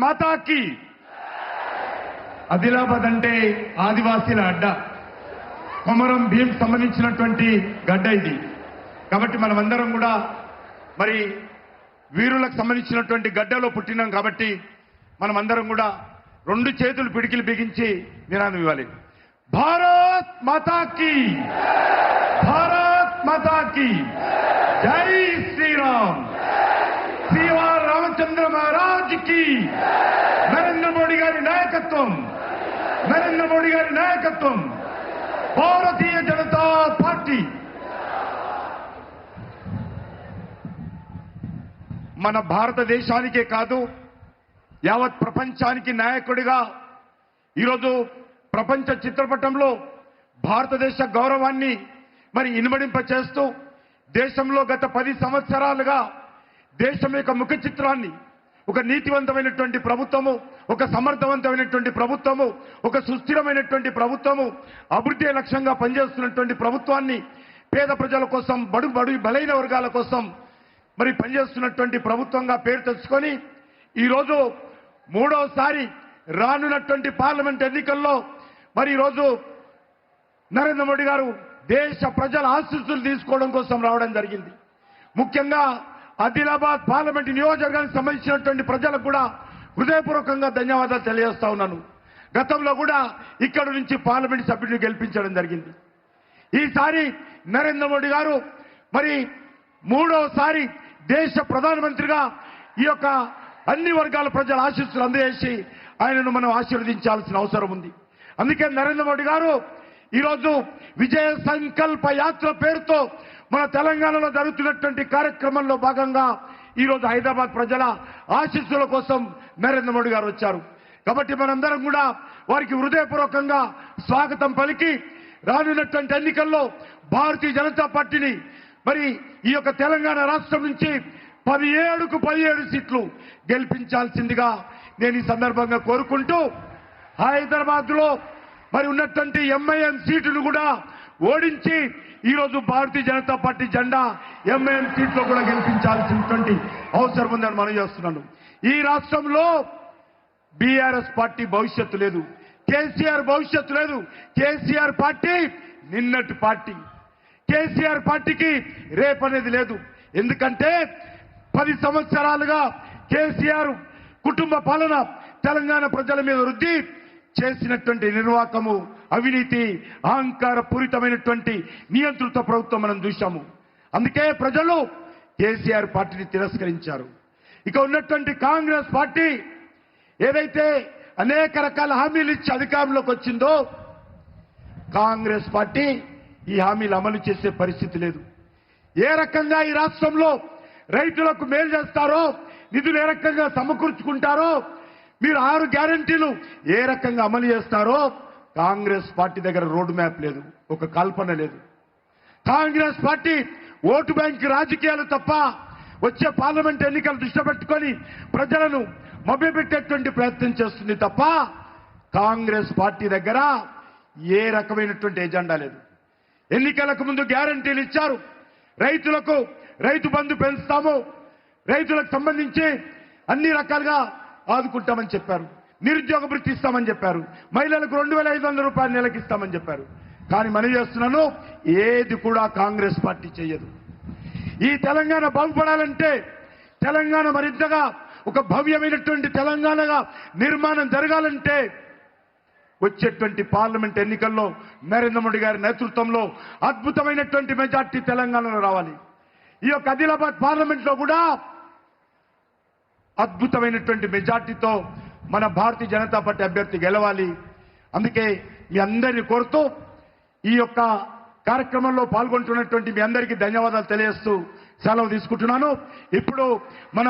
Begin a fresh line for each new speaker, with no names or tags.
మాతాకి. ఆదిలాబాద్ అంటే ఆదివాసీల అడ్డ, కొమరం భీం సంబంధించినటువంటి గడ్డ ఇది. కాబట్టి మనమందరం కూడా మరి వీరులకు సంబంధించినటువంటి గడ్డలో పుట్టినాం కాబట్టి మనమందరం కూడా రెండు చేతులు పిడికిలు బిగించి నినాదం ఇవ్వాలి. భారత్ మాతాకి, భారత్ మాతాకి జై శ్రీరామ్. శ్రీవార్ రామచంద్ర మహారాజ్ కి. నరేంద్ర మోడీ గారి నాయకత్వం, నరేంద్ర మోడీ గారి నాయకత్వం, భారతీయ జనతా పార్టీ. మన భారతదేశానికే కాదు యావత్ ప్రపంచానికి నాయకుడిగా ఈరోజు ప్రపంచ చిత్రపటంలో భారతదేశ గౌరవాన్ని మరి ఇనుమడింపచేస్తూ దేశంలో గత 10 సంవత్సరాలుగా దేశం యొక్క ముఖ చిత్రాన్ని ఒక నీతివంతమైనటువంటి ప్రభుత్వము, ఒక సమర్థవంతమైనటువంటి ప్రభుత్వము, ఒక సుస్థిరమైనటువంటి ప్రభుత్వము, అభివృద్ధి లక్ష్యంగా పనిచేస్తున్నటువంటి ప్రభుత్వాన్ని, పేద ప్రజల కోసం, బడుగు బలైన వర్గాల కోసం మరి పనిచేస్తున్నటువంటి ప్రభుత్వంగా పేరు తెచ్చుకొని ఈరోజు మూడోసారి రానున్నటువంటి పార్లమెంట్ ఎన్నికల్లో మరి ఈరోజు నరేంద్ర మోడీ గారు దేశ ప్రజల ఆశీస్సులు తీసుకోవడం కోసం రావడం జరిగింది. ముఖ్యంగా ఆదిలాబాద్ పార్లమెంట్ నియోజకవర్గానికి సంబంధించినటువంటి ప్రజలకు కూడా హృదయపూర్వకంగా ధన్యవాదాలు తెలియజేస్తా ఉన్నాను. గతంలో కూడా ఇక్కడ నుంచి పార్లమెంట్ సభ్యుడిని గెలిపించడం జరిగింది. ఈసారి నరేంద్ర మోడీ గారు మరి మూడోసారి దేశ ప్రధానమంత్రిగా ఈ యొక్క అన్ని వర్గాల ప్రజల ఆశీస్సులు అందజేసి ఆయనను మనం ఆశీర్వదించాల్సిన అవసరం ఉంది. అందుకే నరేంద్ర మోడీ గారు ఈరోజు విజయ సంకల్ప యాత్ర పేరుతో మన తెలంగాణలో జరుగుతున్నటువంటి కార్యక్రమంలో భాగంగా ఈరోజు హైదరాబాద్ ప్రజల ఆశీస్సుల కోసం నరేంద్ర మోడీ గారు వచ్చారు. కాబట్టి మనందరం కూడా వారికి హృదయపూర్వకంగా స్వాగతం పలికి రానున్నటువంటి ఎన్నికల్లో భారతీయ జనతా పార్టీని మరి ఈ యొక్క తెలంగాణ రాష్ట్రం నుంచి 17కు 17 సీట్లు గెలిపించాల్సిందిగా నేను ఈ సందర్భంగా కోరుకుంటూ హైదరాబాద్ లో మరి ఉన్నటువంటి ఎంఐఎం సీటును కూడా ఓడించి ఈరోజు భారతీయ జనతా పార్టీ జెండా ఎంఐఎం సీట్లో కూడా గెలిపించాల్సినటువంటి అవసరం ఉందని మనం చేస్తున్నాను. ఈ రాష్ట్రంలో బీఆర్ఎస్ పార్టీ భవిష్యత్తు లేదు, కేసీఆర్ భవిష్యత్తు లేదు. కేసీఆర్ పార్టీ నిన్నటి పార్టీ, కేసీఆర్ పార్టీకి రేపనేది లేదు. ఎందుకంటే 10 సంవత్సరాలుగా కేసీఆర్ కుటుంబ పాలన తెలంగాణ ప్రజల మీద వృద్ధి చేసినటువంటి నిర్వాకము, అవినీతి, అహంకార పూరితమైనటువంటి నియంత్రిత ప్రభుత్వం మనం చూశాము. అందుకే ప్రజలు కేసీఆర్ పార్టీని తిరస్కరించారు. ఇక ఉన్నటువంటి కాంగ్రెస్ పార్టీ ఏదైతే అనేక రకాల హామీలు ఇచ్చి అధికారంలోకి వచ్చిందో కాంగ్రెస్ పార్టీ ఈ హామీలు అమలు చేసే పరిస్థితి లేదు. ఏ రకంగా ఈ రాష్ట్రంలో రైతులకు మేలు చేస్తారో, నిధులు ఏ రకంగా సమకూర్చుకుంటారో, మీరు 6 గ్యారంటీలు ఏ రకంగా అమలు చేస్తారో కాంగ్రెస్ పార్టీ దగ్గర రోడ్ మ్యాప్ లేదు, ఒక కల్పన లేదు. కాంగ్రెస్ పార్టీ ఓటు బ్యాంక్ రాజకీయాలు తప్ప వచ్చే పార్లమెంట్ ఎన్నికలు దృష్టి పెట్టుకొని ప్రజలను మభ్యపెట్టేటువంటి ప్రయత్నం చేస్తుంది తప్ప కాంగ్రెస్ పార్టీ దగ్గర ఏ రకమైనటువంటి ఎజెండా లేదు. ఎన్నికలకు ముందు గ్యారంటీలు ఇచ్చారు. రైతులకు రైతు బంధు పెంచుతాము, రైతులకు సంబంధించి అన్ని రకాలుగా ఆదుకుంటామని చెప్పారు. నిరుద్యోగ వృత్తి ఇస్తామని చెప్పారు. మహిళలకు 2500 రూపాయలు నెలకి ఇస్తామని చెప్పారు. కానీ మనం చేస్తున్నాను ఏది కూడా కాంగ్రెస్ పార్టీ చేయదు. ఈ తెలంగాణ బాగుపడాలంటే, తెలంగాణ మరింతగా ఒక భవ్యమైనటువంటి తెలంగాణగా నిర్మాణం జరగాలంటే వచ్చేటువంటి పార్లమెంట్ ఎన్నికల్లో నరేంద్ర మోడీ గారి నేతృత్వంలో అద్భుతమైనటువంటి మెజార్టీ తెలంగాణలో రావాలి. ఈ యొక్క ఆదిలాబాద్ పార్లమెంట్ లో కూడా అద్భుతమైనటువంటి మెజార్టీతో మన భారతీయ జనతా పార్టీ అభ్యర్థి గెలవాలి. అందుకే మీ అందరినీ కోరుతూ ఈ యొక్క కార్యక్రమంలో పాల్గొంటున్నటువంటి మీ అందరికీ ధన్యవాదాలు తెలియజేస్తూ సెలవు తీసుకుంటున్నాను. ఇప్పుడు మన